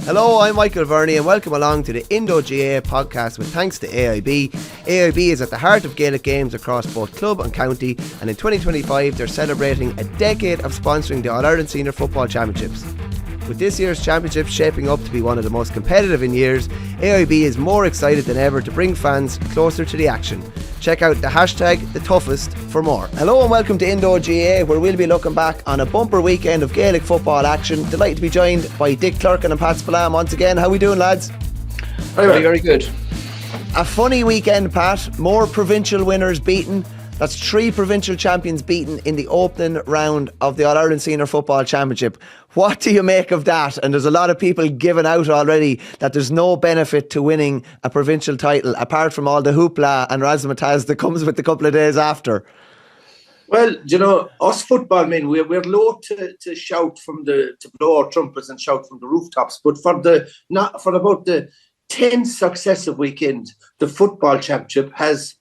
Hello, I'm Michael Verney and welcome along to the Indo GAA podcast with thanks to AIB. AIB is at the heart of Gaelic games across both club and county, and in 2025 they're celebrating a decade of sponsoring the All-Ireland Senior Football Championships. With this year's championship shaping up to be one of the most competitive in years, AIB is more excited than ever to bring fans closer to the action. Check out the hashtag #TheToughest for more. Hello and welcome to Indo GAA, where we'll be looking back on a bumper weekend of Gaelic football action. Delighted to be joined by Dick Clerkin and Pat Spillane once again. How are we doing, lads? Very good. A funny weekend, Pat. More provincial winners beaten. That's 3 provincial champions beaten in the opening round of the All-Ireland Senior Football Championship. What do you make of that? And there's a lot of people giving out already that there's no benefit to winning a provincial title apart from all the hoopla and razzmatazz that comes with a couple of days after. Well, you know, us football men, we're loath to shout to blow our trumpets and shout from the rooftops. But for about the 10th successive weekend, the football championship has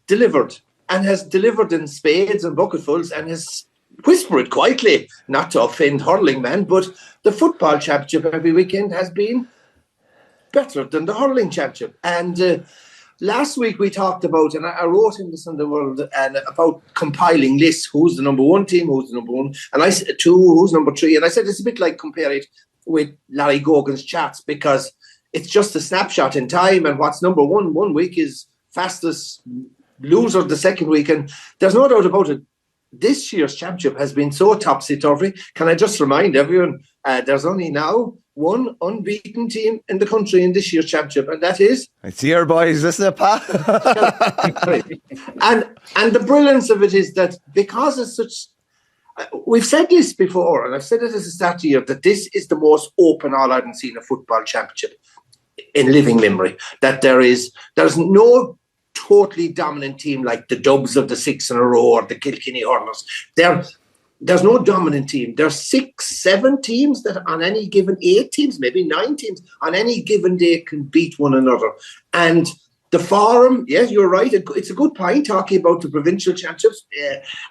delivered. And has delivered in spades and bucketfuls and has whispered quietly, not to offend hurling man, but the football championship every weekend has been better than the hurling championship. And last week we talked about, and I wrote in this in the World, and about compiling lists, who's the number one team, who's the number one, and I said 2, who's number 3, and I said it's a bit like compare it with Larry Gogan's chats, because it's just a snapshot in time, and what's number one week is fastest loser the second week, and there's no doubt about it. This year's championship has been so topsy-turvy. Can I just remind everyone, there's only now one unbeaten team in the country in this year's championship, and that is... It's here, boys, isn't it, Pat? and the brilliance of it is that because it's such... We've said this before, and I've said it as a start of the year, that this is the most open All-Ireland Senior Football Championship in living memory. That there's no totally dominant team like the Dubs of the 6 in a row or the Kilkenny Hurlers. There's no dominant team. There's 6, 7 teams that on any given 8 teams, maybe 9 teams on any given day can beat one another. And the forum, yes, you're right. It's a good point talking about the provincial championships.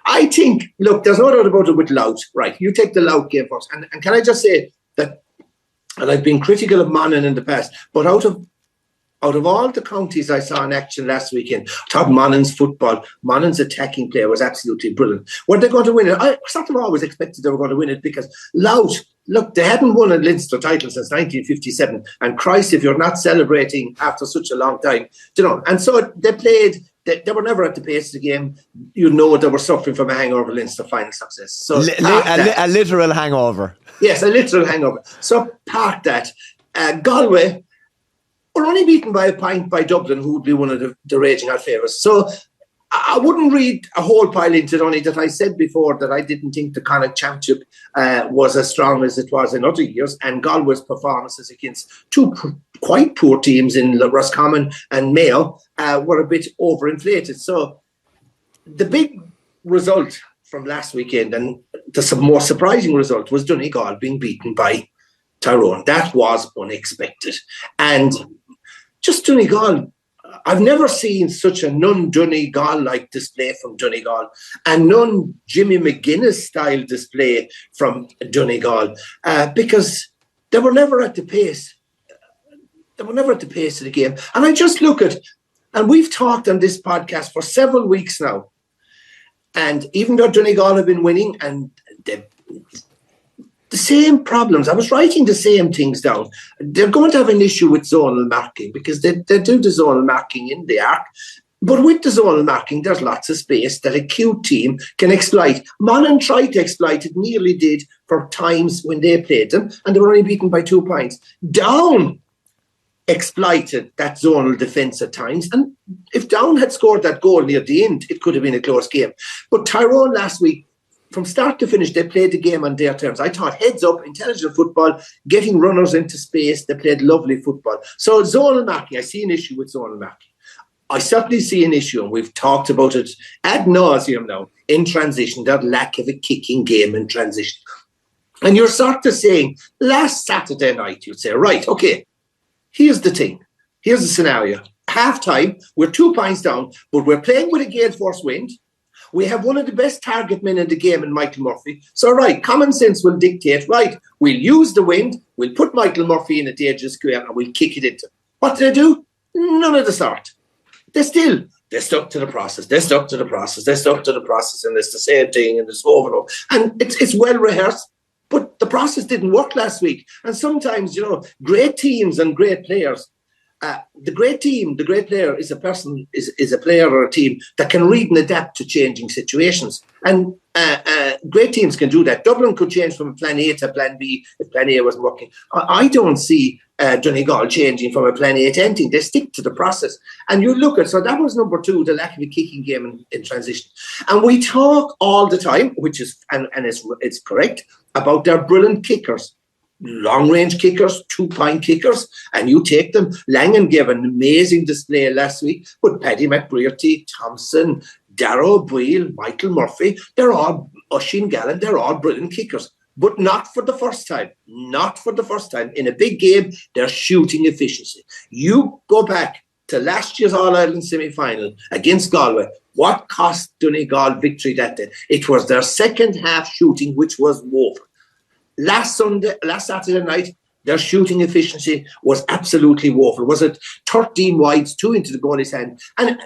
I think, look, there's no doubt about it with Louth. Right, you take the Louth game first. And can I just say that, and I've been critical of Monaghan in the past, but out of all the counties I saw in action last weekend, I thought Monaghan's attacking play was absolutely brilliant. Were they going to win it? I sort of always expected they were going to win it, because Louth, look, they hadn't won a Leinster title since 1957. And Christ, if you're not celebrating after such a long time, you know. And so they played. They were never at the pace of the game. You know, they were suffering from a hangover Leinster final success. So a literal hangover. Yes, a literal hangover. So park that. Galway were only beaten by a point by Dublin, who would be one of the raging out favourites. So I wouldn't read a whole pile into it, only that I said before that I didn't think the Connacht Championship was as strong as it was in other years, and Galway's performances against 2 quite poor teams in Roscommon and Mayo were a bit overinflated. So the big result from last weekend, and the more surprising result, was Donegal being beaten by Tyrone. That was unexpected. And just Donegal, I've never seen such a non-Donegal-like display from Donegal, and non-Jimmy McGuinness style display from Donegal, because they were never at the pace. They were never at the pace of the game. And I just look at, and we've talked on this podcast for several weeks now, and even though Donegal have been winning, and the same problems. I was writing the same things down. They're going to have an issue with zonal marking, because they do the zonal marking in the arc. But with the zonal marking, there's lots of space that a cute team can exploit. Monaghan tried to exploit it, nearly did for times when they played them, and they were only beaten by 2 points. Down exploited that zonal defence at times, and if Down had scored that goal near the end, it could have been a close game. But Tyrone last week, from start to finish, they played the game on their terms. I thought heads up, intelligent football, getting runners into space. They played lovely football. So zonal marking, I see an issue with zonal marking. I certainly see an issue, and we've talked about it ad nauseum now, in transition, that lack of a kicking game in transition. And you're sort of saying, last Saturday night, you'd say, right, okay, here's the thing. Here's the scenario. Half time, we're 2 points down, but we're playing with a gale force wind. We have one of the best target men in the game in Michael Murphy. So, right, common sense will dictate, right, we'll use the wind, we'll put Michael Murphy in a dangerous square and we'll kick it into. What do they do? None of the sort. They're stuck to the process. And it's the same thing and it's over. And it's well rehearsed. But the process didn't work last week. And sometimes, great teams and great players, the great player is a person, is a player or a team that can read and adapt to changing situations. And great teams can do that. Dublin could change from plan A to plan B if plan A wasn't working. I don't see Donegal changing from a plan A to anything. They stick to the process. And you look at, so that was number 2, the lack of a kicking game in transition. And we talk all the time, which is, and it's correct, about their brilliant kickers. Long-range kickers, 2-point kickers, and you take them. Langan gave an amazing display last week, but Paddy McBrearty, Thompson, Darrow Boyle, Michael Murphy, they're all, Oisin Gallen, they're all brilliant kickers. But not for the first time. Not for the first time. In a big game, they're shooting efficiency. You go back to last year's All-Ireland semi-final against Galway. What cost Donegal victory that day? It was their second half shooting, which was woeful. Last Saturday night, their shooting efficiency was absolutely woeful. Was it 13 wides, 2 into the goalie's hand? And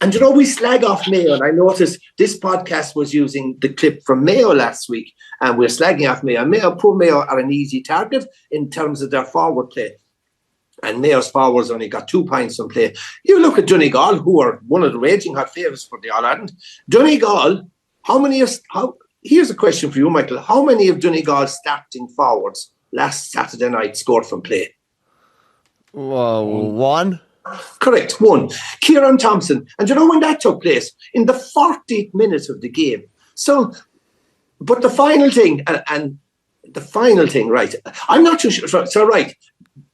we slag off Mayo. And I noticed this podcast was using the clip from Mayo last week. And we're slagging off Mayo. Poor Mayo are an easy target in terms of their forward play. And Mayo's forwards only got 2 points on play. You look at Donegal, who are one of the raging hot favourites for the All-Ireland. Donegal, here's a question for you, Michael. How many of Donegal's starting forwards last Saturday night scored from play? One. Correct, 1. Kieran Thompson. And when that took place? In the 40th minute of the game. So, but the final thing, right, I'm not too sure. So right,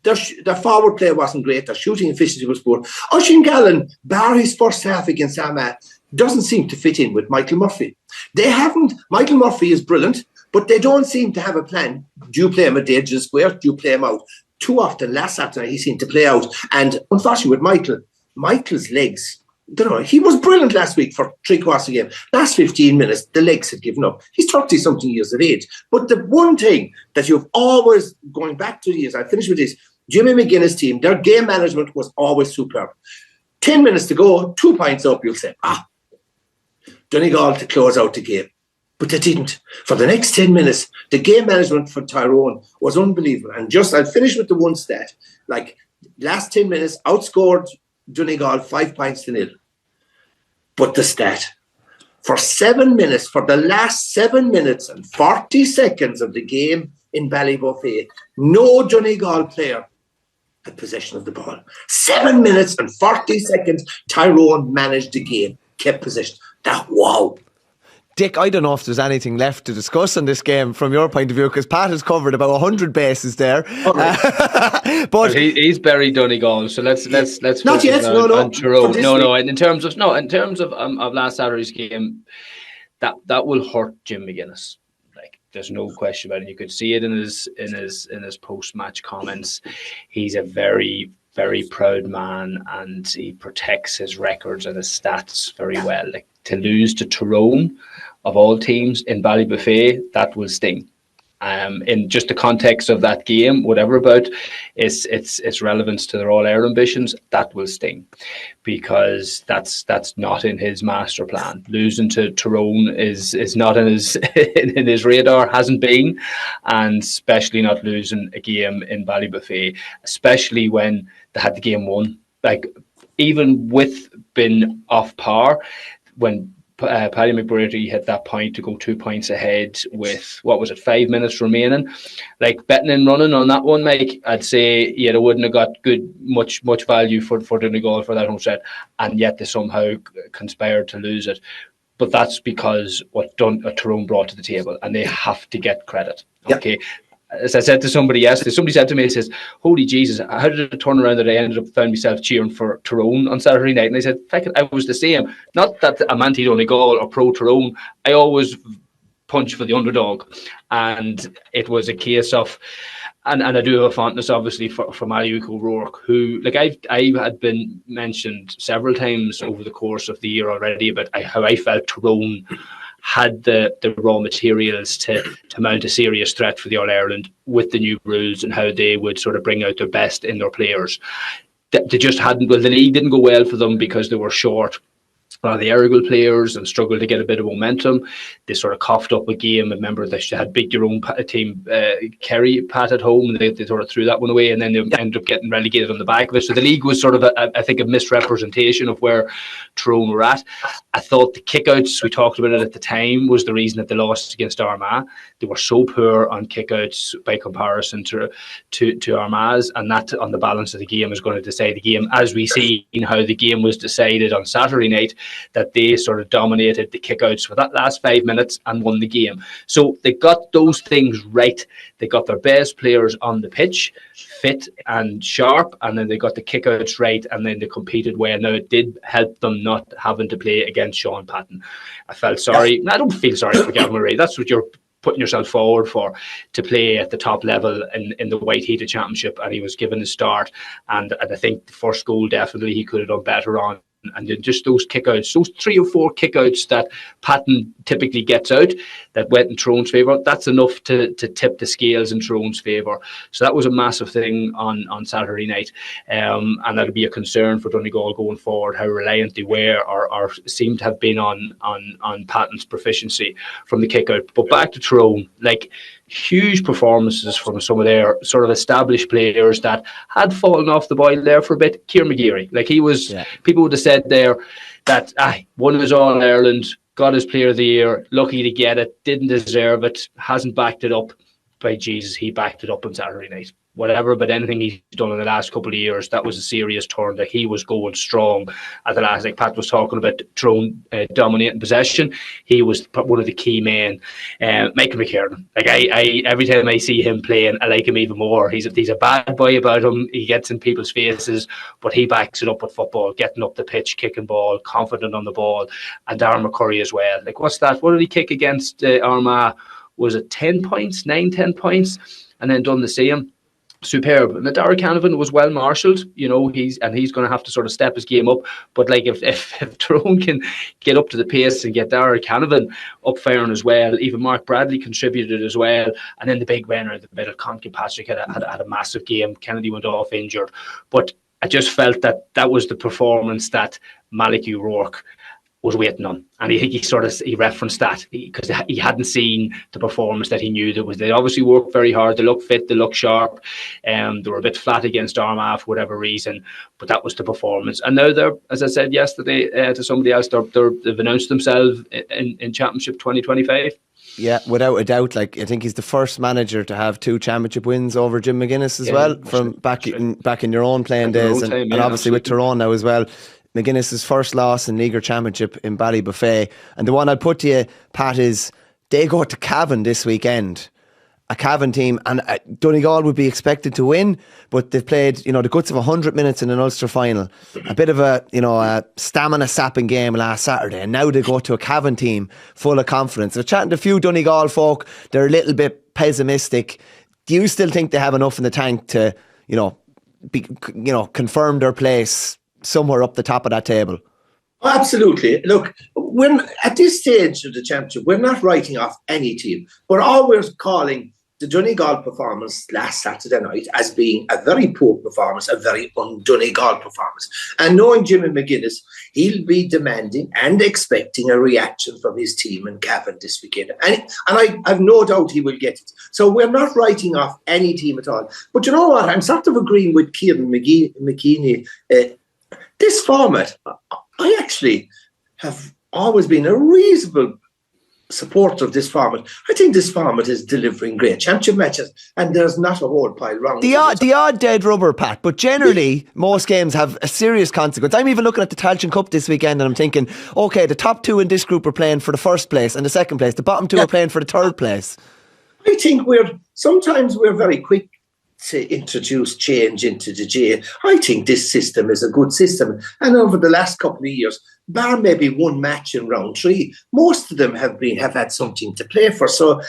their forward play wasn't great. Their shooting efficiency was poor. Oisin Gallen, bar his first half against Armagh, doesn't seem to fit in with Michael Murphy. Michael Murphy is brilliant, but they don't seem to have a plan. Do you play him at the edge of the square? Do you play him out? Too often, last Saturday, he seemed to play out. And unfortunately with Michael's legs, he was brilliant last week for 3/4 of the game. Last 15 minutes, the legs had given up. He's 30-something years of age. But the one thing that you've always, going back to the years, I finish with this, Jimmy McGuinness' team, their game management was always superb. 10 minutes to go, 2 points up, you'll say, Donegal to close out the game. But they didn't. For the next 10 minutes, the game management for Tyrone was unbelievable. And I'll finish with the one stat. Like, last 10 minutes, outscored Donegal 5 points to 0. But the stat, for the last 7 minutes and 40 seconds of the game in Ballybofey, no Donegal player had possession of the ball. 7 minutes and 40 seconds, Tyrone managed the game, kept possession. Wow. Dick, I don't know if there's anything left to discuss on this game from your point of view, because Pat has covered about 100 bases there. Okay. But he's buried Donegal, so let's not yet. On Tyrone. No. In terms of last Saturday's game, that will hurt Jim McGuinness. Like, there's no question about it. You could see it in his post-match comments. He's a very, very proud man, and he protects his records and his stats very well. Like, to lose to Tyrone, of all teams, in Ballybofey, that will sting. In just the context of that game, whatever about its relevance to their All-Ireland ambitions, that will sting, because that's not in his master plan. Losing to Tyrone is not in his radar, hasn't been, and especially not losing a game in Ballybofey, especially when they had the game won. Like, even with being off par, when Paddy McBrearty hit that point to go 2 points ahead with, 5 minutes remaining, like, betting and running on that one, Mike, I'd say, they wouldn't have got much value for Donegal for that home set, and yet they somehow conspired to lose it. But that's because what Tyrone brought to the table, and they have to get credit. Yep. Okay. As I said to somebody yesterday, somebody said to me, he says, holy Jesus, how did it turn around that I found myself cheering for Tyrone on Saturday night? And I said, I was the same. Not that I'm anti-Donegal or pro-Tyrone. I always punch for the underdog. And it was a case of, And I do have a fondness, obviously, for Mayo O'Rourke, who, like, I had been mentioned several times over the course of the year already about how I felt Tyrone had the raw materials to mount a serious threat for the All-Ireland with the new rules and how they would sort of bring out their best in their players. They just hadn't. Well, the league didn't go well for them because they were short a lot of the Aragul players and struggled to get a bit of momentum. They sort of coughed up a game. I remember they had beat your own team, Kerry, Pat at home, and they sort of threw that one away, and then they ended up getting relegated on the back of it. So the league was sort of, I think, a misrepresentation of where Tyrone were at. I thought the kickouts, we talked about it at the time, was the reason that they lost against Armagh. They were so poor on kickouts by comparison to Armagh's, and that on the balance of the game is going to decide the game, as we see in how the game was decided on Saturday night, that they sort of dominated the kickouts for that last 5 minutes and won the game. So they got those things right. They got their best players on the pitch, fit and sharp, and then they got the kickouts right, and then they competed well. Now, it did help them not having to play against Sean Patton. I felt sorry. I don't feel sorry for Gavin Murray. That's what you're putting yourself forward for, to play at the top level in the White Heated Championship, and he was given a start, and I think the first goal definitely he could have done better on. And then just those kickouts, those 3 or 4 kickouts that Patton typically gets out that went in Tyrone's favour, that's enough to tip the scales in Tyrone's favour. So that was a massive thing on Saturday night. And that'll be a concern for Donegal going forward, how reliant they were or seemed to have been on Patton's proficiency from the kickout. But back to Tyrone, like, huge performances from some of their sort of established players that had fallen off the boil there for a bit. Kieran McGeary, like, he was, people would have said there that won his All-Ireland, got his Player of the Year, lucky to get it, didn't deserve it, hasn't backed it up. By Jesus, he backed it up on Saturday night. Whatever, but anything he's done in the last couple of years, that was a serious turn, that he was going strong at the last. Like Pat was talking about Tyrone dominating possession, he was one of the key men. Michael McKernan, like, I every time I see him playing, I like him even more. He's a bad boy about him. He gets in people's faces, but he backs it up with football, getting up the pitch, kicking ball, confident on the ball. And Darren McCurry as well. Like, what's that? What did he kick against Armagh? Was it 10 points, 9-10 points, and then done the same? Superb. And Dara Canavan was well marshalled, you know, he's going to have to sort of step his game up. But like, if Tyrone can get up to the pace and get Dara Canavan up firing as well, even Mark Bradley contributed as well, and then the big winner in the middle, Conn Kilpatrick had a massive game. Kennedy went off injured, but I just felt that was the performance that Malik O'Rourke was waiting on, and he referenced that because he hadn't seen the performance that he knew there was. They obviously worked very hard. They looked fit. They looked sharp. They were a bit flat against Armagh for whatever reason, but that was the performance. And now they're, as I said yesterday to somebody else, they've announced themselves in Championship 2025. Yeah, without a doubt. Like, I think he's the first manager to have 2 championship wins over Jim McGuinness as well, from back in your own playing days, and obviously absolutely with Tyrone now as well. McGuinness's first loss in Leaguer Championship in Ballybuffet. And the one I'd put to you, Pat, is they go to Cavan this weekend. A Cavan team, and Donegal would be expected to win, but they've played, the guts of 100 minutes in an Ulster final. A bit of a stamina sapping game last Saturday, and now they go to a Cavan team full of confidence. They're chatting to a few Donegal folk, they're a little bit pessimistic. Do you still think they have enough in the tank to, confirm their place somewhere up the top of that table? Oh, absolutely. Look, at this stage of the championship, we're not writing off any team. We're always calling the Donegal performance last Saturday night as being a very poor performance, a very un-Donegal performance. And knowing Jim McGuinness, he'll be demanding and expecting a reaction from his team in Cavan this weekend. And I've no doubt he will get it. So we're not writing off any team at all. But you know what? I'm sort of agreeing with Kieran McKinney. This format, I actually have always been a reasonable supporter of this format. I think this format is delivering great championship matches, and there's not a whole pile wrong. The odd dead rubber, Pat, but generally most games have a serious consequence. I'm even looking at the Tailteann Cup this weekend, and I'm thinking, okay, the top 2 in this group are playing for the first place and the second place. The bottom 2 are playing for the third place. I think sometimes we're very quick to introduce change into the GAA. I think this system is a good system, and over the last couple of years, bar maybe one match in round 3, most of them have had something to play for. So,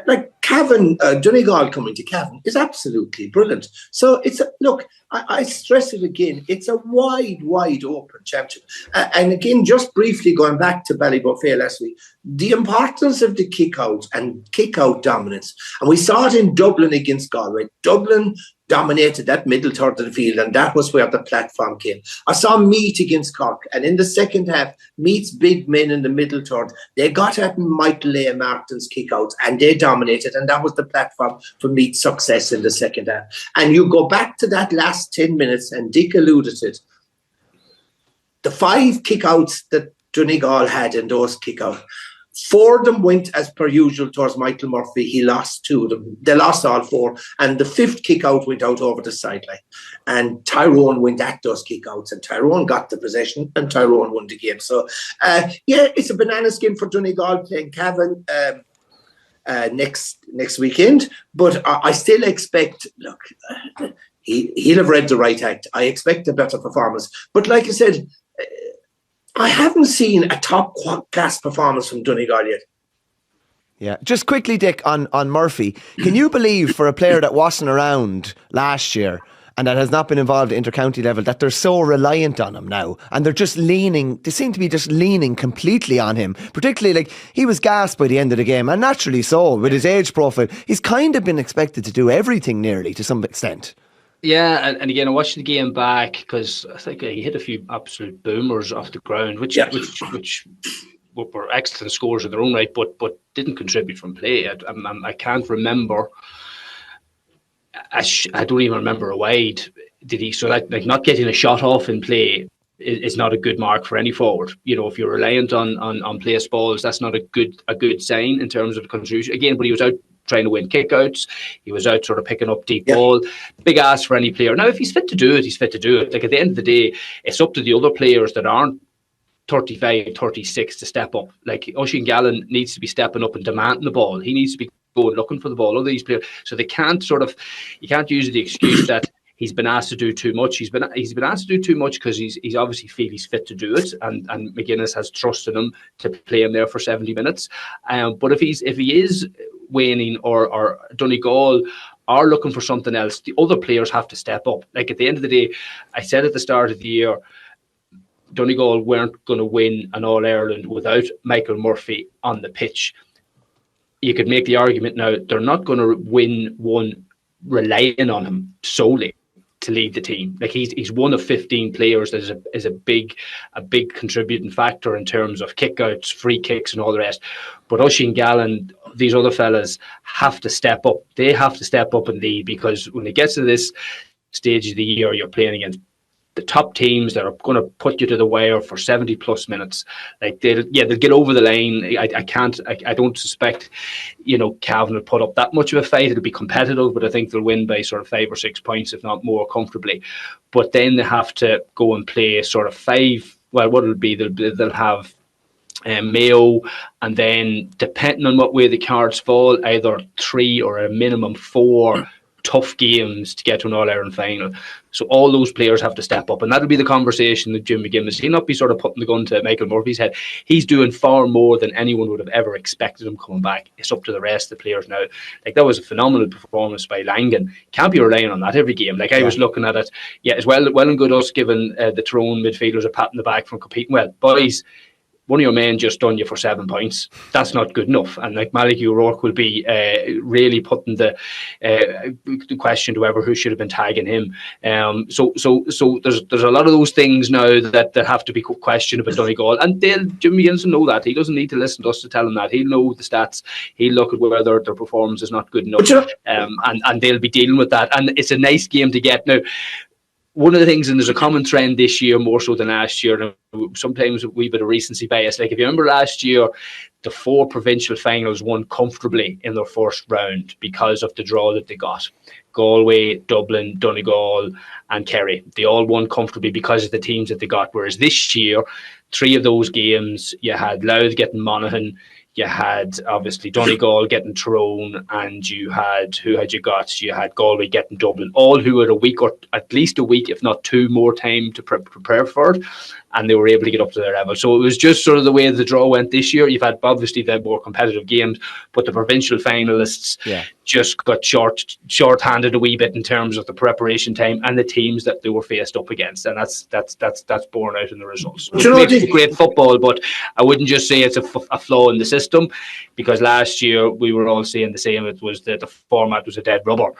like Cavan, Donegal coming to Cavan is absolutely brilliant. So look, I stress it again, it's a wide open championship. And again, just briefly going back to Ballybuffet last week, the importance of the kick-out and kick-out dominance. And we saw it in Dublin against Galway. Dublin dominated that middle third of the field, and that was where the platform came. I saw Meath against Cork, and in the second half, Meath's big men in the middle third, they got at Michael A. Martin's kick-outs, and they dominated, and that was the platform for Meath's success in the second half. And you go back to that last 10 minutes, and Dick alluded to it, the 5 kick-outs that Donegal had in those kick-outs, 4 of them went as per usual towards Michael Murphy. He lost 2 of them. They lost all 4. And the 5th kick out went out over the sideline. And Tyrone went at those kick outs. And Tyrone got the possession. And Tyrone won the game. So, it's a banana skin for Donegal playing Cavan next weekend. But I still expect, look, he'll have read the right act. I expect a better performance. But like I said, I haven't seen a top class performance from Donegal yet. Yeah, just quickly, Dick, on Murphy. Can you believe for a player that wasn't around last year and that has not been involved at inter-county level that they're so reliant on him now, and they seem to be just leaning completely on him, particularly like he was gassed by the end of the game, and naturally so with his age profile. He's kind of been expected to do everything nearly to some extent. Yeah, and again, I watched the game back because I think he hit a few absolute boomers off the ground, which were excellent scores in their own right, but didn't contribute from play. I can't remember. I don't even remember a wide. Did he? So like not getting a shot off in play is not a good mark for any forward. You know, if you're reliant on place balls, that's not a good sign in terms of the contribution. Again, but he was out trying to win kickouts. He was out sort of picking up deep ball. Big ask for any player. Now, if he's fit to do it, he's fit to do it. Like at the end of the day, it's up to the other players that aren't 35, 36 to step up. Like Oisin Gallen needs to be stepping up and demanding the ball. He needs to be going looking for the ball. Other these players, so they can't you can't use the excuse that he's been asked to do too much. He's been asked to do too much because he's obviously feel he's fit to do it, and McGuinness has trusted him to play him there for 70 minutes. But if he is waning or Donegal are looking for something else, the other players have to step up. Like at the end of the day, I said at the start of the year, Donegal weren't going to win an All-Ireland without Michael Murphy on the pitch. You could make the argument now they're not going to win one relying on him solely to lead the team. Like he's one of 15 players that is a big contributing factor in terms of kickouts, free kicks, and all the rest. But Oisin Gallen, these other fellas have to step up. They have to step up and lead, because when it gets to this stage of the year, you're playing against the top teams that are going to put you to the wire for 70 plus minutes. Like they'll get over the line. I don't suspect, Cavan will put up that much of a fight. It'll be competitive, but I think they'll win by sort of 5 or 6 points, if not more, comfortably. But then they have to go and play sort of 5. Well, what it'll be, they'll have Mayo, and then depending on what way the cards fall, either 3 or a minimum 4 tough games to get to an All-Ireland final. So all those players have to step up, and that'll be the conversation that Jim McGuinness. He'll not be sort of putting the gun to Michael Murphy's head. He's doing far more than anyone would have ever expected him coming back. It's up to the rest of the players now. Like, that was a phenomenal performance by Langan. Can't be relying on that every game. Like, I was looking at it, it's well and good us giving the Tyrone midfielders a pat in the back for competing well. Boys, one of your men just done you for 7 points. That's not good enough. And like Malik O'Rourke will be really putting the question to who should have been tagging him. So there's a lot of those things now that have to be questioned about Donegal. And Jim McGuinness will know that. He doesn't need to listen to us to tell him that. He'll know the stats. He'll look at whether their performance is not good enough. And they'll be dealing with that. And it's a nice game to get. Now, one of the things, and there's a common trend this year more so than last year, and sometimes a wee bit of recency bias. Like if you remember last year, the 4 provincial finals won comfortably in their first round because of the draw that they got. Galway, Dublin, Donegal and Kerry. They all won comfortably because of the teams that they got. Whereas this year, 3 of those games, you had Louth getting Monaghan, you had obviously Donegal getting Tyrone, and you had You had Galway getting Dublin, all who had a week or at least a week, if not 2 more time to prepare for it. and they were able to get up to their level. So it was just sort of the way the draw went this year. You've had obviously the more competitive games, but the provincial finalists just got short-handed a wee bit in terms of the preparation time and the teams that they were faced up against, and that's borne out in the results. It's great football, but I wouldn't just say it's a flaw in the system, because last year we were all saying the same. It was that the format was a dead rubber,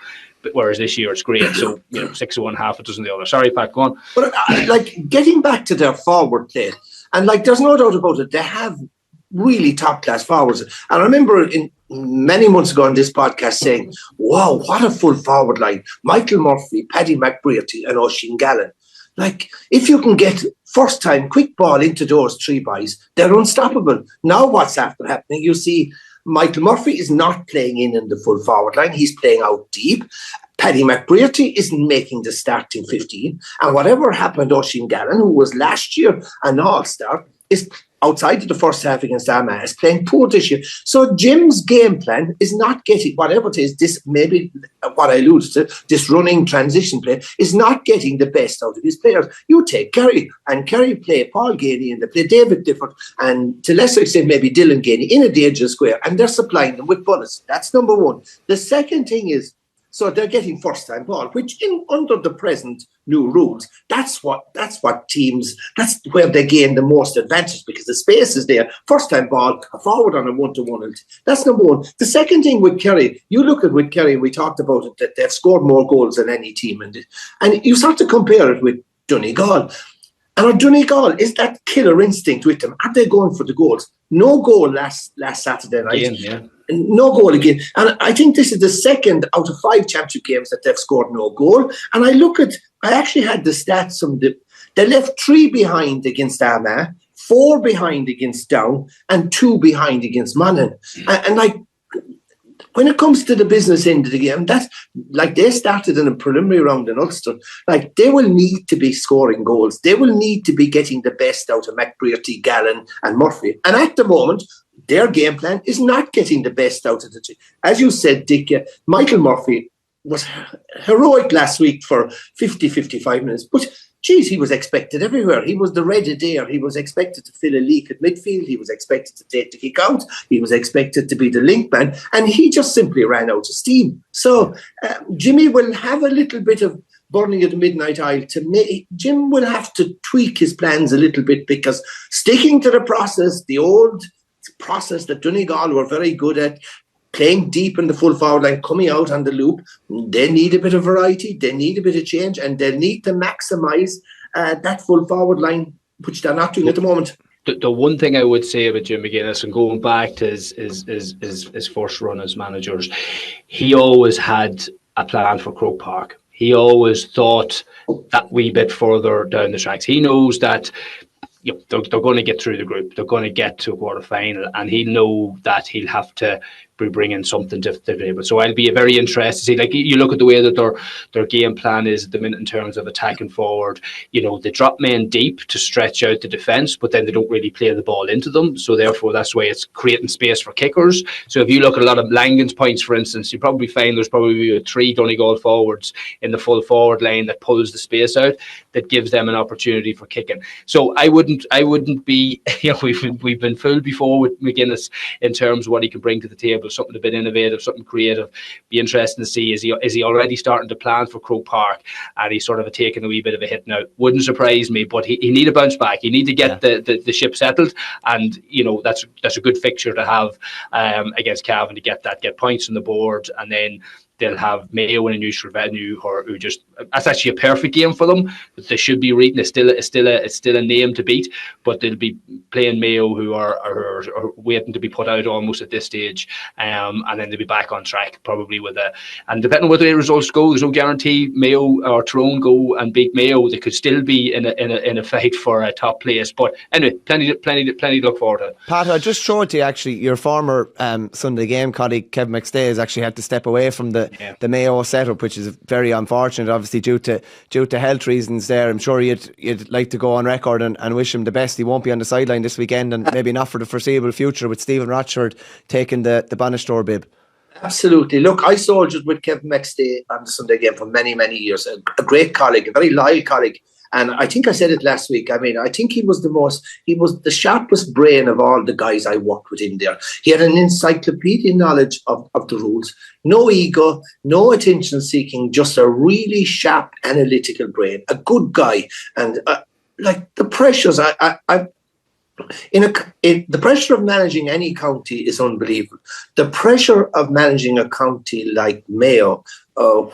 whereas this year it's great. So 6 of one, half a dozen the other. Sorry, Pat, go on. But getting back to their forward play, and there's no doubt about it, they have really top class forwards. And I remember many months ago on this podcast saying, wow, what a full forward line. Michael Murphy, Paddy McBrearty and Oisin Gallen. If you can get first time quick ball into those three boys, they're unstoppable. Now what's after happening? You see Michael Murphy is not playing in the full forward line. He's playing out deep. Paddy McBrearty isn't making the starting 15. And whatever happened to Oisin Gallen, who was last year an all-star, is outside of the first half against Armagh, is playing poor this year. So Jim's game plan is not getting, whatever it is, this maybe what I alluded to, this running transition play, is not getting the best out of his players. You take Kerry, and Kerry play Paul Ganey, and they play David Difford, and to lesser extent maybe Dylan Ganey in a dangerous square, and they're supplying them with bullets. That's number one. The second thing is, so they're getting first-time ball, which under the present new rules, that's where they gain the most advantage, because the space is there. First-time ball, a forward on a one-to-one. That's number one. The second thing with Kerry, you look at with Kerry, we talked about it, that they've scored more goals than any team. And you start to compare it with Donegal. And Donegal, is that killer instinct with them? Are they going for the goals? No goal last Saturday night. Again, yeah. No goal again. And I think this is the second out of 5 championship games that they've scored no goal. And I actually had the stats from they left 3 behind against Armagh, 4 behind against Down, and 2 behind against Monaghan. And when it comes to the business end of the game, that's they started in a preliminary round in Ulster. They will need to be scoring goals. They will need to be getting the best out of McBrearty, Gallen, and Murphy. And at the moment, their game plan is not getting the best out of the two. As you said, Dick, Michael Murphy was heroic last week for 55 minutes. But, geez, he was expected everywhere. He was the red Adair. He was expected to fill a leak at midfield. He was expected to take the kick out. He was expected to be the link man. And he just simply ran out of steam. So Jimmy will have a little bit of burning at the midnight oil. Jim will have to tweak his plans a little bit, because sticking to the process, the old process that Donegal were very good at, playing deep in the full forward line, coming out on the loop, they need a bit of variety, they need a bit of change, and they need to maximise that full forward line, which they're not doing at the moment. The one thing I would say about Jim McGuinness, and going back to his first run as managers, he always had a plan for Croke Park. He always thought that wee bit further down the tracks. He knows that they're going to get through the group. They're going to get to a quarter final, and he'll know that he'll have to be bringing something to the table. So I'll be very interested to see. You look at the way that their game plan is at the minute in terms of attacking forward. They drop men deep to stretch out the defence, but then they don't really play the ball into them. So therefore, that's why it's creating space for kickers. So if you look at a lot of Langan's points, for instance, you probably find there's probably 3 Donegal forwards in the full forward line that pulls the space out, that gives them an opportunity for kicking. So I wouldn't be. We've been fooled before with McGuinness in terms of what he can bring to the table. Something a bit innovative, something creative. Be interesting to see, is he already starting to plan for Croke Park, and he's sort of taking a wee bit of a hit now. Wouldn't surprise me, but he need a bounce back. He need to get the ship settled, and that's a good fixture to have against Cavan, to get points on the board, and then they'll have Mayo in a neutral venue, who just, that's actually a perfect game for them. But they should be reading. It's still a name to beat, but they'll be playing Mayo, who are waiting to be put out almost at this stage, and then they'll be back on track probably and depending on where the results go, there's no guarantee Mayo or Tyrone go and beat Mayo. They could still be in a fight for a top place. But anyway, plenty to look forward to. Pat, I just showed to you actually your former Sunday game colleague Kevin McStay has actually had to step away from the Mayo setup, which is very unfortunate, obviously due to health reasons there. I'm sure you'd like to go on record and wish him the best. He won't be on the sideline this weekend, and maybe not for the foreseeable future, with Stephen Rochford taking the Bannister bib. Absolutely. Look, I soldiered with Kevin McStay on the Sunday game for many, many years. A great colleague, a very loyal colleague. And I think I said it last week. I mean, I think he was the sharpest brain of all the guys I worked with in there. He had an encyclopedic knowledge of the rules. No ego, no attention seeking, just a really sharp analytical brain, a good guy. And like the pressures, the pressure of managing any county is unbelievable. The pressure of managing a county like Mayo,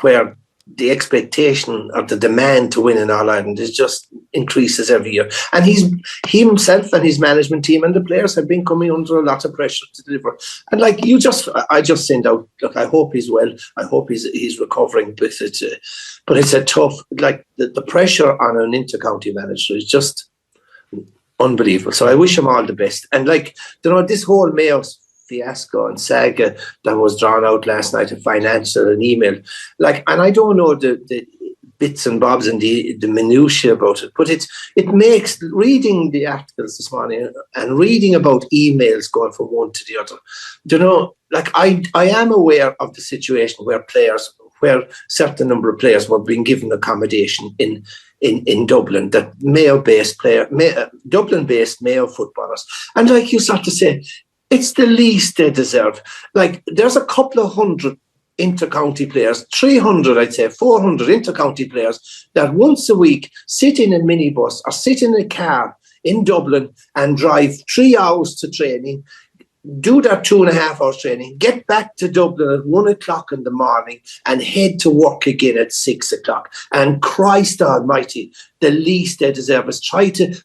where the expectation or the demand to win in All-Ireland is just increases every year. And he himself and his management team and the players have been coming under a lot of pressure to deliver. And like I just sent out, look, I hope he's well. I hope he's recovering with it. But it's a tough, like the pressure on an inter-county manager is just unbelievable. So I wish him all the best. And like, this whole Mayo fiasco and saga that was drawn out last night, of financial and email, like, and I don't know the bits and bobs and the minutiae about it, but it makes reading the articles this morning and reading about emails going from one to the other. Like I am aware of the situation where certain number of players were being given accommodation in Dublin, that Dublin-based Mayo footballers, and like you start to say, it's the least they deserve. Like, there's a couple of hundred inter-county players, 300, I'd say, 400 inter-county players that once a week sit in a minibus or sit in a car in Dublin and drive 3 hours to training, do that 2.5 hours training, get back to Dublin at 1 o'clock in the morning and head to work again at 6 o'clock. And Christ almighty, the least they deserve is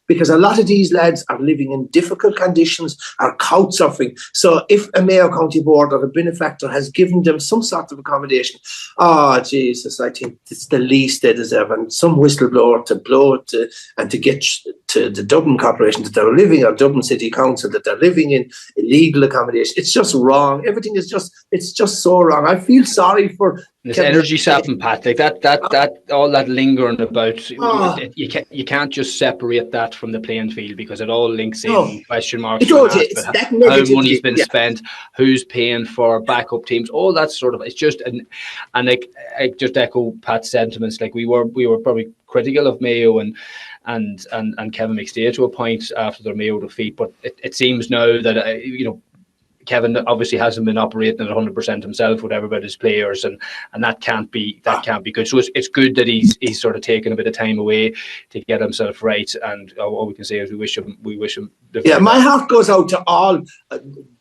because a lot of these lads are living in difficult conditions, are couch suffering. So if a Mayo County Board or a benefactor has given them some sort of accommodation, Jesus, I think it's the least they deserve. And some whistleblower to blow it and to get to the Dublin Corporation that they're living, or Dublin City Council that they're living in illegal accommodation. It's just wrong. Everything is it's just so wrong. I feel sorry for this energy sapping, Pat, like that all that lingering about. You can't just separate that from the playing field, because it all links in question marks. How money's been spent, who's paying for backup teams, all that sort of. It's just and like I just echo Pat's sentiments. Like we were probably critical of Mayo and Kevin McStay to a point after their Mayo defeat, but it seems now that Kevin obviously hasn't been operating at 100% himself, whatever, about his players, and that can't be good. So it's good that he's sort of taken a bit of time away to get himself right. And all we can say is we wish him. My heart goes out to all,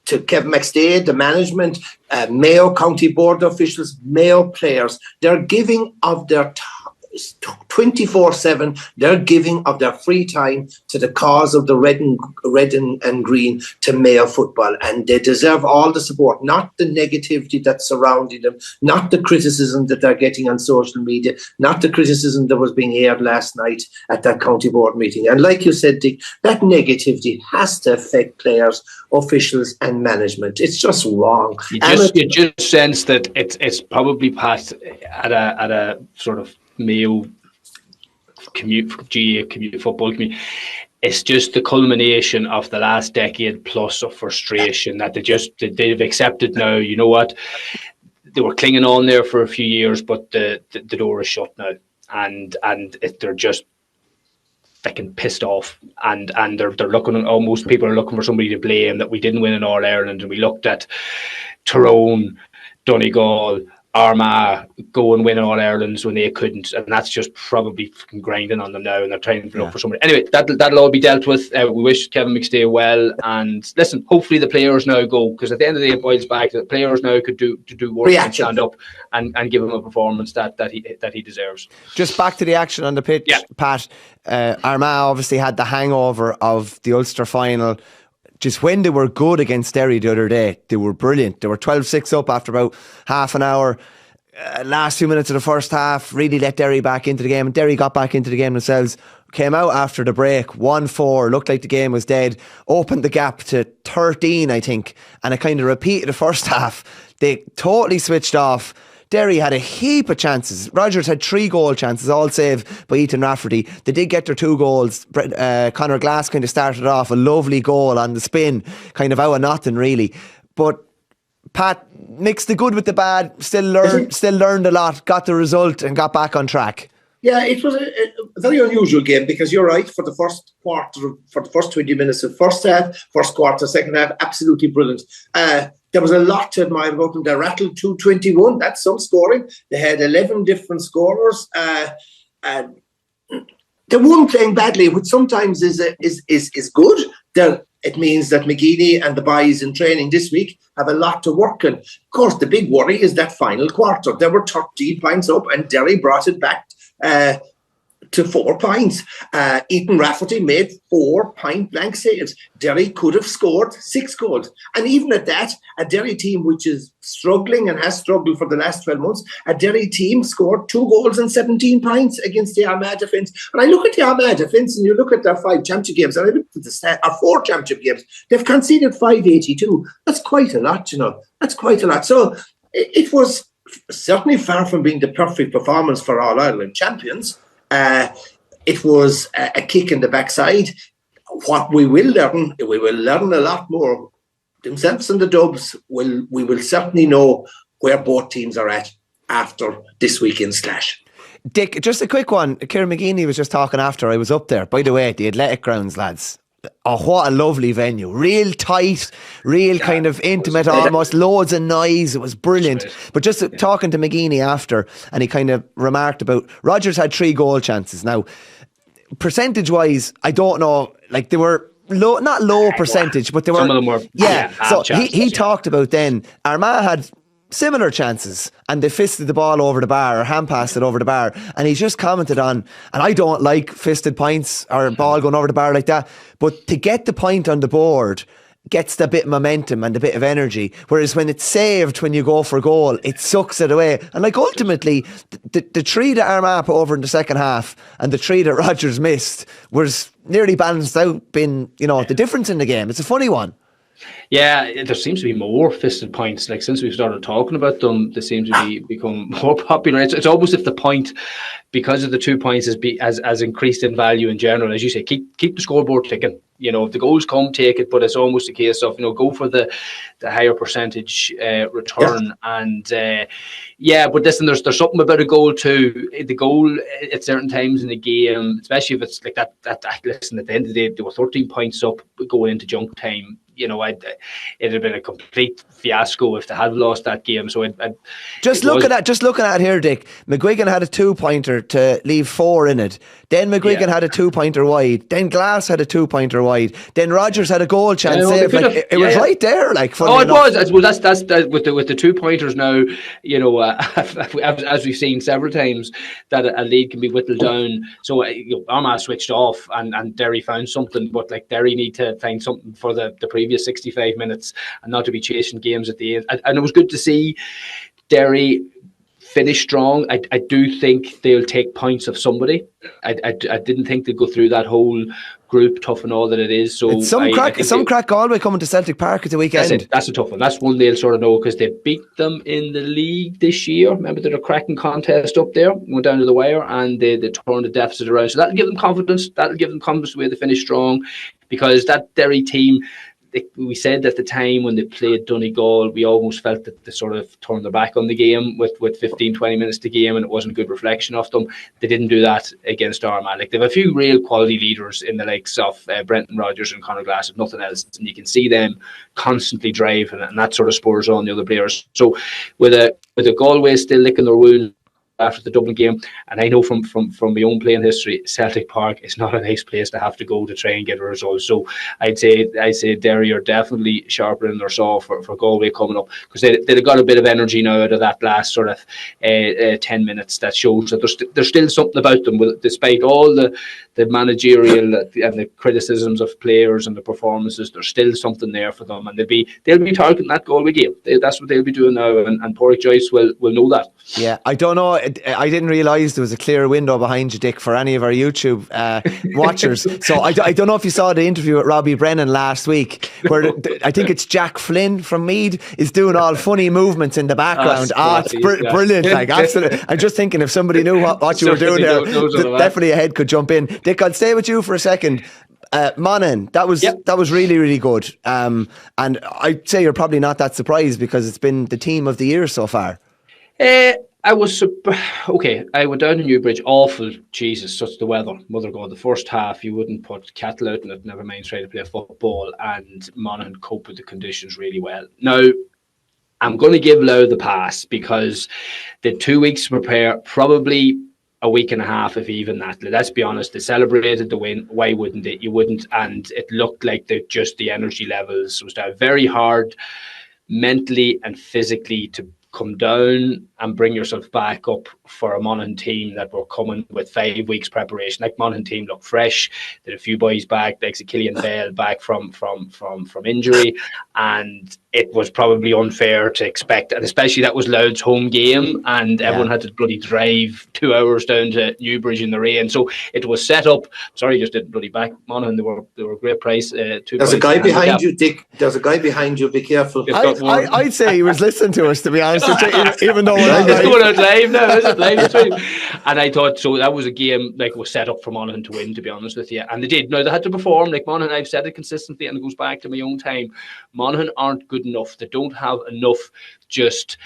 to Kevin McStay, the management, Mayo County Board officials, Mayo players. They're giving of their 24/7, they're giving of their free time to the cause of the red and green, to Mayo football, and they deserve all the support, not the negativity that's surrounding them, not the criticism that they're getting on social media, not the criticism that was being aired last night at that county board meeting. And like you said, Dick, that negativity has to affect players, officials and management. It's just wrong. You just sense that it's probably passed at a sort of Mayo GAA football community. It's just the culmination of the last decade plus of frustration that they've accepted now. You know what? They were clinging on there for a few years, but the door is shut now, and they're just fucking pissed off, and they're looking. Almost people are looking for somebody to blame, that we didn't win in All Ireland, and we looked at Tyrone, Donegal, Armagh go and win All Irelands when they couldn't, and that's just probably fucking grinding on them now, and they're trying to look for somebody. Anyway, that'll all be dealt with. We wish Kevin McStay well, and listen, hopefully the players now go, because at the end of the day it boils back to the players now could do work and stand up and give him a performance that he deserves. Just back to the action on the pitch, Pat. Armagh obviously had the hangover of the Ulster final. Just when they were good against Derry the other day, they were brilliant. They were 12-6 up after about half an hour. Last 2 minutes of the first half really let Derry back into the game, and Derry got back into the game themselves. Came out after the break 1-4, looked like the game was dead, opened the gap to 13, I think, and it kind of repeated the first half. They totally switched off. Derry had a heap of chances. Rogers had 3 goal chances, all saved by Ethan Rafferty. They did get their 2 goals. Conor Glass kind of started off a lovely goal on the spin, kind of out of nothing really. But Pat mixed the good with the bad, still learned a lot, got the result and got back on track. Yeah, it was a very unusual game because you're right. For the first quarter, for the first 20 minutes of first half, first quarter, second half, absolutely brilliant. There was a lot to admire about them. They rattled 221. That's some scoring. They had 11 different scorers. They weren't playing badly, which sometimes is good. It means that McGuinness and the boys in training this week have a lot to work on. Of course, the big worry is that final quarter. They were 13 points up, and Derry brought it back to 4 points. Ethan Rafferty made 4 point-blank saves. Derry could have scored 6 goals. And even at that, a Derry team which is struggling and has struggled for the last 12 months, a Derry team scored 2 goals and 17 points against the Armagh defence. And I look at the Armagh defence and you look at their 5 championship games, and I look at the 4 championship games, they've conceded 582. That's quite a lot, That's quite a lot. So it was certainly far from being the perfect performance for All Ireland champions. It was a kick in the backside. What we will learn a lot more. Themselves and the Dubs, we will certainly know where both teams are at after this weekend's clash. Dick, just a quick one. Kieran McGuinness was just talking after I was up there. By the way, the Athletic Grounds, lads. Oh, what a lovely venue. Real tight, kind of intimate, almost loads of noise. It was brilliant. But just talking to McGuinness after, and he kind of remarked about Rodgers had 3 goal chances. Now, percentage-wise, I don't know, like they were low, not low percentage, but they were... Some of them were... Yeah, so he talked about then, Armagh had similar chances and they fisted the ball over the bar or hand passed it over the bar, and he just commented on, and I don't like fisted points or a ball going over the bar like that, but to get the point on the board gets the bit of momentum and a bit of energy, whereas when it's saved when you go for a goal, it sucks it away. And like ultimately the 3 that Armagh put over in the second half and the 3 that Rodgers missed was nearly balanced out, being the difference in the game. It's a funny one. Yeah, there seems to be more fisted points. Like since we've started talking about them, they seem to become more popular. It's almost if the point, because of the 2 points, has increased in value in general. As you say, keep the scoreboard ticking. If the goals come, take it. But it's almost a case of go for the higher percentage return. Yeah. But listen, there's something about a goal too. The goal at certain times in the game, especially if it's like that. Listen, at the end of the day, they were 13 points up going into junk time. It'd have been a complete fiasco if they had lost that game. So just looking at it here, Dick, McGuigan had a 2-pointer to leave 4 in it. Then McGuigan had a 2-pointer wide. Then Glass had a 2-pointer wide. Then Rodgers had a goal chance. It was right there. Like, it was. Well, that's with the 2-pointers now. As we've seen several times, that a lead can be whittled down. So Armagh switched off and Derry found something, but like Derry need to find something for the previous 65 minutes and not to be chasing games at the end. And it was good to see Derry finish strong. I do think they'll take points of somebody. I didn't think they'd go through that whole group, tough and all that it is. So it's some crack Galway coming to Celtic Park at the weekend. That's a tough one. That's one they'll sort of know because they beat them in the league this year. Remember, they had a cracking contest up there, went down to the wire, and they turned the deficit around. So that'll give them confidence. That'll give them confidence the way they finish strong, because that Derry team, we said at the time when they played Donegal, we almost felt that they sort of turned their back on the game with 15-20 minutes to game, and it wasn't a good reflection of them. They didn't do that against Armagh. Like, they have a few real quality leaders in the likes of Brenton Rodgers and Conor Glass, if nothing else, and you can see them constantly driving, and that sort of spurs on the other players. So with a Galway still licking their wounds after the Dublin game, and I know from my own playing history, Celtic Park is not a nice place to have to go to try and get a result. So I'd say Derry are definitely sharper in their saw for Galway coming up, because they've got a bit of energy now out of that last sort of 10 minutes that shows that there's still something about them, despite all the managerial and the criticisms of players and the performances. There's still something there for them, and they'll be targeting that Galway game. That's what they'll be doing now, and Pádraig Joyce will know that. Yeah, I don't know. I didn't realise there was a clear window behind you, Dick, for any of our YouTube watchers. So I don't know if you saw the interview with Robbie Brennan last week, where I think it's Jack Flynn from Meath is doing all funny movements in the background. It's brilliant. Like, absolutely. I'm just thinking, if somebody knew what you were doing there, definitely a head could jump in. Dick, I'll stay with you for a second. Monaghan, that was really, really good. And I'd say you're probably not that surprised, because it's been the team of the year so far. I was okay. I went down to Newbridge. Awful, Jesus, such the weather. Mother God, the first half you wouldn't put cattle out in it. Never mind trying to play football. And Monaghan coped with the conditions really well. Now, I'm going to give Louth the pass because the 2 weeks to prepare, probably a week and a half, if even that. Let's be honest. They celebrated the win. Why wouldn't it? You wouldn't. And it looked like the energy levels was down. Very hard, mentally and physically, to come down and bring yourself back up for a Monaghan team that were coming with 5 weeks preparation. Like, Monaghan team looked fresh. There are a few boys back, like Killian Bell back from injury, and it was probably unfair to expect, and especially that was Louth's home game, and everyone had to bloody drive 2 hours down to Newbridge in the rain. So it was set up. Sorry, just didn't bloody back Monaghan. They were a great price. There's a guy behind you, Dick. There's a guy behind you. Be careful. I'd say he was listening to us, to be honest. Even though it's going out live now, is it? Live stream. And I thought, so that was a game like was set up for Monaghan to win, to be honest with you. And they did. Now, they had to perform. Like Monaghan, I've said it consistently, and it goes back to my own time. Monaghan aren't good enough. They don't have enough just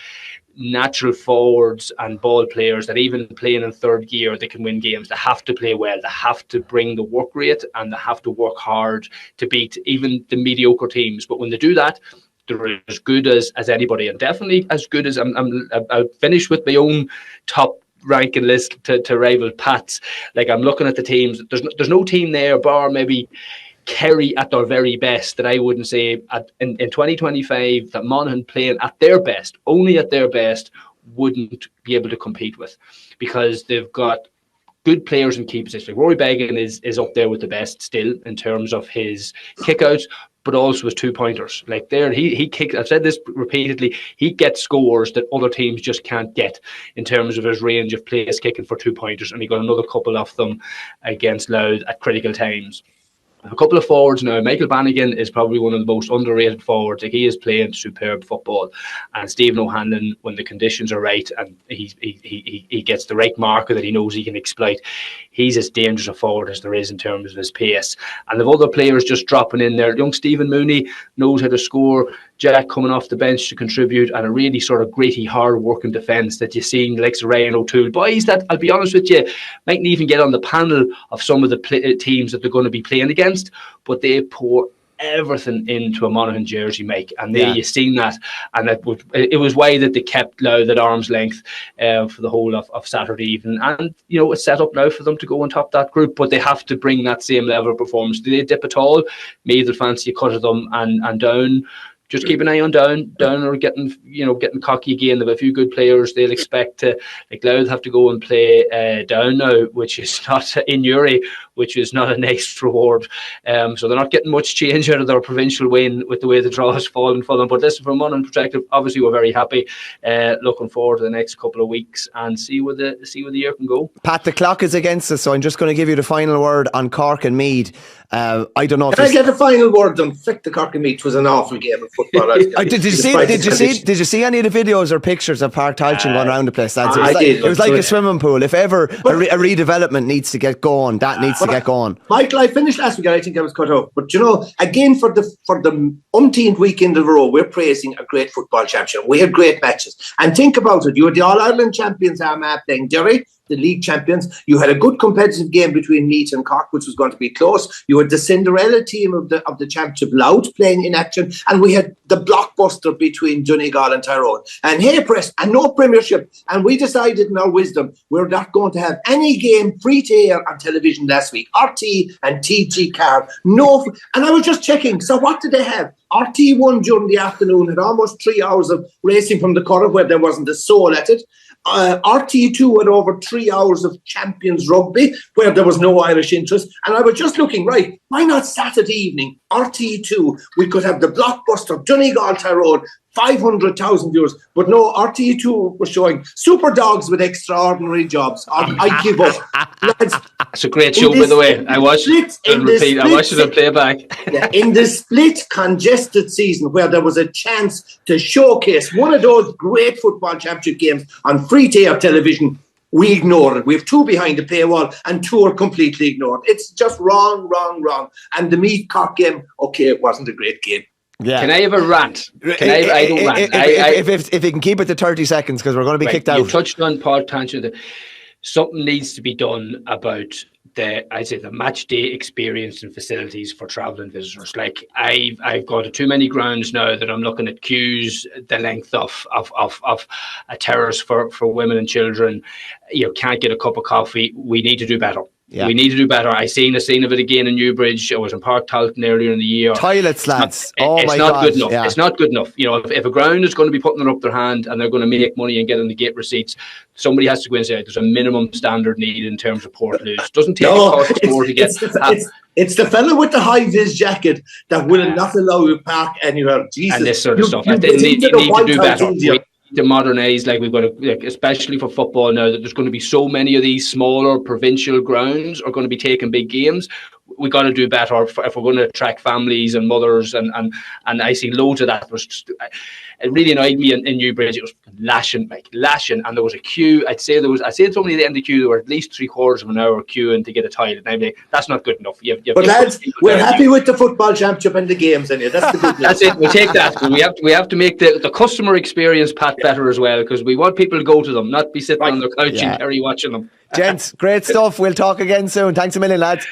natural forwards and ball players that even playing in third gear, they can win games. They have to play well. They have to bring the work rate, and they have to work hard to beat even the mediocre teams. But when they do that, they're as good as anybody, and definitely as good as I'll finish with my own top ranking list to rival Pat's. Like, I'm looking at the teams. There's no team there, bar maybe Kerry at their very best, that I wouldn't say in 2025 that Monaghan playing at their best, only at their best, wouldn't be able to compete with, because they've got good players in key positions. Like Rory Beggan is up there with the best still in terms of his kickouts, but also his 2-pointers. Like there, he kicks. I've said this repeatedly. He gets scores that other teams just can't get in terms of his range of plays kicking for 2-pointers, and he got another couple of them against Louth at critical times. A couple of forwards now. Michael Bannigan is probably one of the most underrated forwards. Like, he is playing superb football, and Stephen O'Hanlon, when the conditions are right and he gets the right marker that he knows he can exploit, he's as dangerous a forward as there is in terms of his pace. And the other players just dropping in there. Young Stephen Mooney knows how to score. Jack coming off the bench to contribute, and a really sort of gritty, hard-working defence that you see in the likes of Ryan O'Toole. Boys that, I'll be honest with you, mightn't even get on the panel of some of the teams that they're going to be playing against, but they pour everything into a Monaghan jersey, Mike, and you've seen that, and it was why that they kept Louth at arm's length for the whole of Saturday evening. And it's set up now for them to go on top that group, but they have to bring that same level of performance. Do they dip at all? Meath will fancy a cut of them, and Down. Just keep an eye on Down. Down are getting cocky again. They have a few good players. They'll expect to, like Louth, have to go and play Down now, which is not in Uri, which is not a nice reward. So they're not getting much change out of their provincial win with the way the draw has fallen for them. But listen, from Monaghan perspective, obviously we're very happy. Looking forward to the next couple of weeks and see where the year can go. Pat, the clock is against us, so I'm just going to give you the final word on Cork and Meath. I don't know. Can I get the final word on Flick the Cork and Meath? It was an awful game of football. Did you see any of the videos or pictures of Park Talchin going around the place, lads? It was like a swimming pool. If ever a redevelopment needs to get going, that needs to get going. Michael, I finished last week and I think I was cut out. But again, for the umpteenth week in a row, we're praising a great football championship. We had great matches. And think about it. You had the All-Ireland champions, Armagh, playing Derry, the league champions. You had a good competitive game between Meath and Cork, which was going to be close. You had the Cinderella team of the championship, Louth, playing in action, and we had the blockbuster between Donegal and Tyrone. And hey, press, and no premiership. And we decided in our wisdom we're not going to have any game free to air on television last week. RT and TG Car, no. And I was just checking. So what did they have? RT won during the afternoon, had almost 3 hours of racing from the Cork where there wasn't a soul at it. RT2 had over 3 hours of Champions Rugby where there was no Irish interest. And I was just looking, right, why not Saturday evening, RT2, we could have the blockbuster Donegal Tyrone, 500,000 viewers. But no, RT2 was showing super dogs with extraordinary jobs. I give up. Lads, it's a great show, by the way. I watched it and repeat. I watched it and play back. In the split, congested season where there was a chance to showcase one of those great football championship games on free-to-air television, we ignored it. We have two behind the paywall and two are completely ignored. It's just wrong. And the Meath Cork game, okay, it wasn't a great game. Yeah. Can I have a rant? I don't rant. If you can keep it to 30 seconds, because we're going to be kicked out. You touched on Paul Tangent. Something needs to be done about the match day experience and facilities for travelling visitors. Like I've got to too many grounds now that I'm looking at queues the length of a terrace for women and children. You can't get a cup of coffee. We need to do better. Yeah. We need to do better. I seen a scene of it again in Newbridge. I was in Park Talton earlier in the year. Toilets, lads. It's not good enough. Yeah. It's not good enough. If a ground is going to be putting it up their hand and they're going to make money and get on the gate receipts, somebody has to go and say there's a minimum standard needed in terms of portaloos. It doesn't take a cost more to get. It's the fellow with the high vis jacket that will not allow you park anywhere. Jesus. And this sort of stuff. They need to do better. To modernise, like we've got to, especially for football now, that there's going to be so many of these smaller provincial grounds are going to be taking big games. We got to do better if we're going to attract families and mothers, and I see loads of that. It really annoyed me in Newbridge. It was lashing, and there was a queue. I'd say somebody at the end of the queue, there were at least 3/4 of an hour queuing to get a toilet. And I'm like, that's not good enough. But lads, we're happy with the football championship and the games, and that's the good news. That's it. We'll take that. But we have to make the customer experience better as well, because we want people to go to them, not be sitting on their couch in Kerry watching them. Gents, great stuff. We'll talk again soon. Thanks a million, lads.